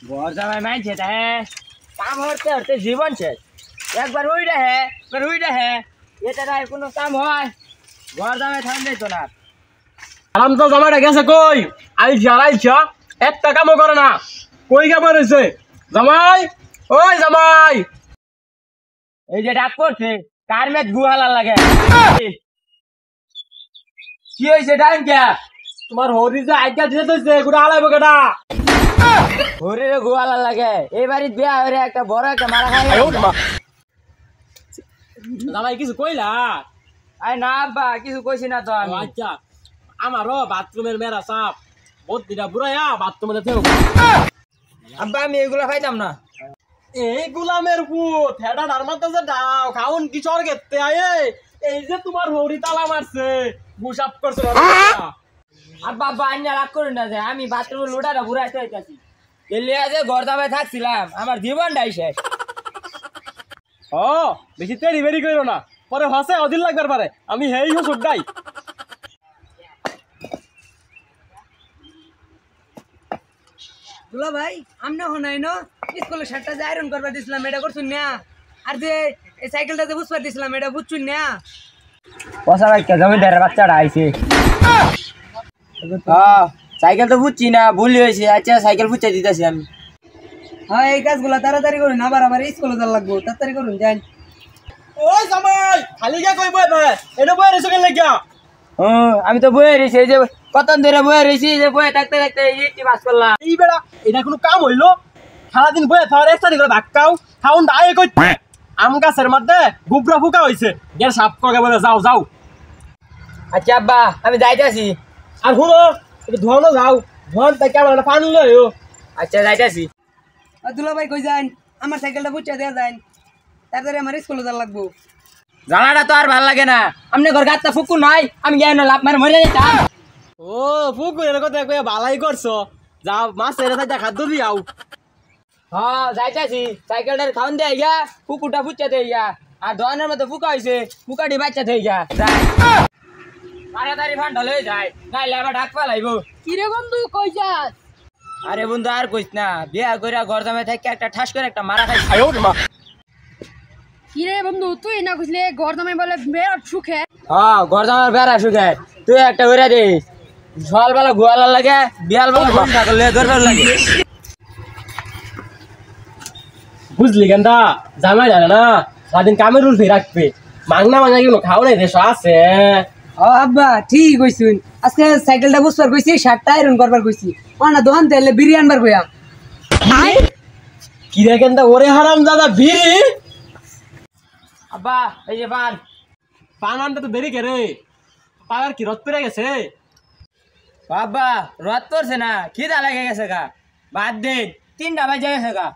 घर जामाई मान्छे त काम हरते हरते जीवन শেষ একবার উইডা হে একবার উইডা হে এটা আর কোনো কাম হয় ঘর জামাই থামবে তো না আরাম তো জামাইটা গেছে কই আইছা একটা কামও করে না কই গেছে রইছে জামাই ওই জামাই এই যে ডাক করছে কার মেট গুহালা লাগে কি হইছে ডান কে তোমার হরি যে আজ্ঞা দিয়ে দিছে গুড়া আলাইবো কেডা হরিরে গুহালা লাগে এই বাড়িতে বিয়া হইরে একটা বড় একটা মারা খাই জামাই কিছু কইলা আই না আব্বা কিছু কইছি না তো আমি আচ্ছা আমারও বাথরুমের মেরা সাপ বহুত দিনা বুড়ায়া বাথরুমে থেও আব্বা আমি এগুলা খাইতাম না এই গোলামের পুত হেডা নারমাতে যে দাও খাউন কি চর গেতে আয়ে এই যে তোমার হরি তালা মারছে গুসাপ করছে আব্বা আব্বা আন্না রাগ করেন না যে আমি বাথরুমে লোটাটা ঘুরাইতে হইতাছি এলে আছে ঘর দামে থাকছিলাম আমার জীবনটাই শেষ ও বেশি তেরি বেরি কইরো না পরে হাসে অদিন লাগবার পারে আমি হেই হো সুডাই দুলা ভাই আমনে হনাই ন স্কুলে শার্টটা যে আয়রন করবা দিছিলাম এটা করছুন না আর যে এই সাইকেলটা যে বুঝবা দিছিলাম এটা বুঝছুন না পয়সা ভাই কে জমিদারের বাচ্চাটা আইছে হ্যাঁ সাইকেল তো বুঝছি না ভুল হয়েছে আচ্ছা সাইকেল বুঝতে দিতেছি আমি হ্যাঁ এই কাজগুলো তাড়াতাড়ি করুন আবার আবার স্কুলে যাওয়া লাগবো তাড়াতাড়ি করুন যান ওই জামাই খালি কে কই বই এটা বই রেছো কেন লাগিয়া আমি তো বয়ে রয়েছি এই যে কত ধরে বয়ে রয়েছি যে বয়ে থাকতে থাকতে এই পাস করলাম এই বেড়া এটা কোনো কাম হইলো সারাদিন বয়ে থাকার একটা দিকে ধাক্কাও খাউন দায়ে কই আম গাছের মধ্যে গুবরা ফুকা হইছে গের সাপ কগে বলে যাও যাও আচ্ছা আব্বা আমি যাইতাছি আর শুনো একটু ধোয়ানো যাও ধোয়ান তাই কেমন একটা পানি লইও আচ্ছা যাইতাছি দুলা ভাই কই যান আমার সাইকেলটা বুঝতে দেয়া যান তাড়াতাড়ি আমার স্কুলে যাওয়া লাগবো জ্বালাটা তো আর ভাল লাগে না আপনি ঘর গাছটা ফুকু নাই আমি গিয়ে লাভ মারে মরে যেতাম ও ফুকু এর কথা কইয়া ভালাই করছো যাও মাছ এর সাথে খাদ্য দিয়াও হ্যাঁ যাইতাছি সাইকেলটার খাওন দিয়ে গিয়া কুকুরটা ফুচা দিয়ে গিয়া আর দোয়ানের মতো ফুকা হয়েছে ফুকাটি বাচ্চা থেকে গিয়া যাই তাড়াতাড়ি ফান্ডা লয়ে যায় নাইলে আবার ডাক পালাইব কিরে বন্ধু কই যাস আরে বন্ধু আর কইস না বিয়া কইরা ঘর জামাই থেকে একটা ঠাস করে একটা মারা খাইছি কিরে বন্ধু তুই না কইলে ঘর জামাই বলে বেড় সুখে হ্যাঁ ঘর জামাই বেড়া শুকায় তুই একটা কইরা দিস সকালবেলা গোয়ালা লাগে বিয়ালবেলা ঘুম থাকলে দরকার লাগে বুঝলি কেনটা জামাই জানে না সারাদিন কামের রুল ফিরে রাখবে মাংনা মাংনা কোনো খাও নাই দেশ আছে ও আব্বা ঠিক কইছুন আজকে সাইকেলটা বুঝবার কইছি শার্টটা আয়রন করবার কইছি না দোকান তেলে বিরিয়ানি আনবার কইয়াম কি রে কেনটা ওরে হারাম দাদা বিড়ি আব্বা এই যে পান পান আনতে তো দেরি করে পাড়ার কি রথ পেরে গেছে বাবা রথ পড়ছে না খিদা লেগে গেছে গা বাদ দিন 3টা বাজে গেছে গা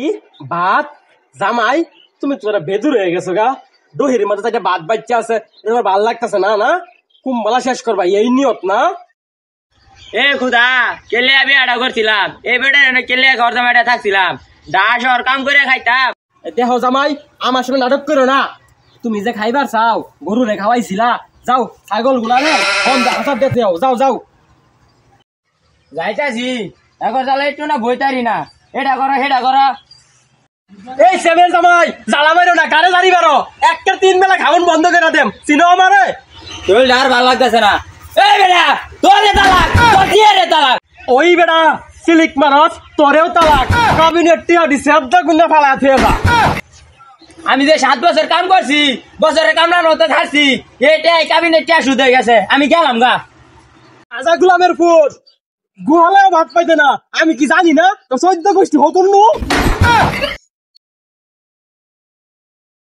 ই ভাত জামাই তুমি তোরা বেদুর হয়ে গেছো গা দহির মধ্যে একটা ভাত বাচ্চা আছে এবার ভাল লাগতেছে না না কুম্বালা শেষ করবা এই নিয়ত না এ খুদা কেলে বিয়াটা করছিলাম এই বেটা কেলে ঘর জামাইটা থাকছিলাম ডাস আর কাম করে খাইতাম দেখো জামাই আমার সঙ্গে নাটক করো না তুমি যে খাইবার চাও গরু রে খাওয়াইছিলা যাও ছাগল গুলা রে কম হাসার দিতে যাও যাও যাইতাছি এখন তাহলে একটু না বইতারি না এটা করো সেটা করো এই সেভেন জামাই জ্বালা মারো না কারে জারি পারো একটা 3 বেলা খাওন বন্ধ করে দেম চিনো আমারে তোর আর ভালো লাগতেছে না এই বেটা তোরে তালাক তোর দিয়ে রে তালাক ওই বেটা সিলিক মারত তোরেও তালাক কাবিনেট টিয়া দিছে আদা গুন্না ফালা থিয়েবা আমি যে 7 বছর কাম করছি বছরের কাম না নতে থাকছি এইটাই কাবিনেট টিয়া সুদ হয়ে গেছে আমি গেলাম গা আজা গুলামের ফুট গুহালেও ভাত পাইতে না আমি কি জানি না তো 14 গোষ্ঠী হতুন নু